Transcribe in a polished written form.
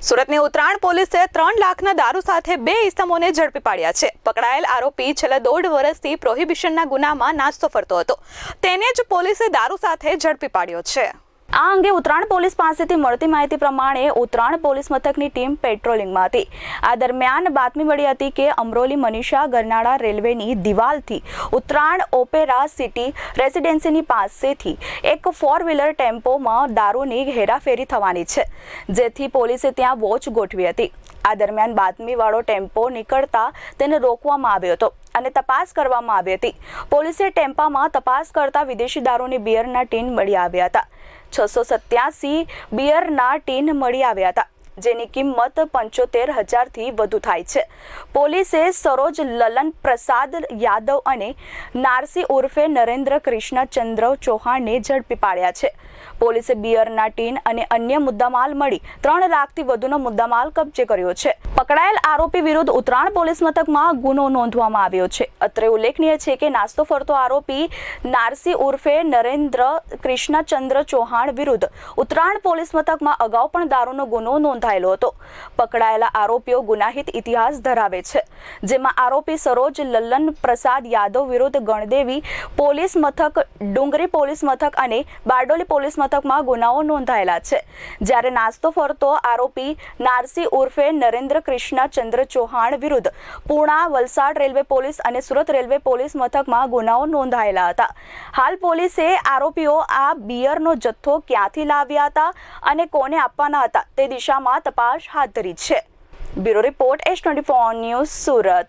સુરતની ઉત્તરાયણ પોલીસે 3 લાખના દારૂ સાથે 2 ઇસમોને ઝડપી પાડ્યા છે। પકડાયેલ આરોપી છેલ્લા 1.5 વર્ષથી પ્રોહિબિશનના ગુનામાં નાસ્તો ફરતો હતો। તેને જ પોલીસે દારૂ સાથે ઝડપી પાડ્યો છે। આ અંગે ઉત્તરાયણ પોલીસ પાસેથી મળતી માહિતી પ્રમાણે ઉત્તરાયણ પોલીસ મથકની ટીમ પેટ્રોલિંગમાં હતી। આ દરમિયાન બાતમી મળી હતી કે અમરોલી મનીષા ગરનાળા રેલવેની દિવાલથી ઉત્તરાયણ ઓપેરા સિટી રેસિડેન્સીની પાસેથી એક 4-વ્હીલર ટેમ્પોમાં દારૂની હેરાફેરી થવાની છે, જેથી પોલીસે ત્યાં વોચ ગોઠવી હતી। આ દરમિયાન બાતમીવાળો ટેમ્પો નીકળતા તેને રોકવામાં આવ્યો હતો અને તપાસ કરવામાં આવી હતી। પોલીસે ટેમ્પામાં તપાસ કરતા વિદેશી દારૂની બિયરના ટીન મળી આવ્યા હતા। 687 બિયરના ટીન મળી આવ્યા હતા, જેની કિંમત 75,000થી વધુ થાય છે। પોલીસે સરોજ લલન પ્રસાદ યાદવ અને નારસી ઉર્ફે નરેન્દ્ર કૃષ્ણચંદ્ર ચૌહાણને ઝડપી પાડ્યા છે। પોલીસે બિયરના ટીન અને અન્ય મુદ્દામાલ મળી 3 લાખથી વધુનો મુદ્દામાલ કબજે કર્યો છે। પકડાયેલ આરોપી વિરુદ્ધ ઉત્તરાયણ પોલીસ મથકમાં ગુનો નોંધવામાં આવ્યો છે। અત્રે ઉલ્લેખનીય છે કે નાસ્તો ફરતો આરોપી નારસી ઉર્ફે નરેન્દ્ર કૃષ્ણચંદ્ર ચૌહાણ વિરુદ્ધ ઉત્તરાયણ પોલીસ મથકમાં અગાઉ પણ દારૂનો ગુનો નોંધાયેલો હતો। પકડાયેલા આરોપીઓ ગુનાહિત ઇતિહાસ ધરાવે છે, જેમાં આરોપી સરોજ લલ્લન પ્રસાદ યાદવ વિરુદ્ધ ગણદેવી પોલીસ મથક, ડુંગરી પોલીસ મથક અને બારડોલી પોલીસ મથકમાં ગુનાઓ નોંધાયેલા છે, જ્યારે નાસ્તો ફરતો આરોપી નારસી ઉર્ફે નરેન્દ્ર કૃષ્ણચંદ્ર ચૌહાણ વિરુદ્ધ પૂણા, વલસાડ રેલવે પોલીસ અને સુરત રેલવે પોલીસ મથકમાં ગુનાઓ નોંધાયેલા હતા। હાલ પોલીસે આરોપીઓ આ બિયરનો જથ્થો ક્યાંથી લાવ્યા હતા અને કોને આપવાના હતા તે દિશામાં તપાસ હાથ ધરી છે। Bureau report S24 news, Surat.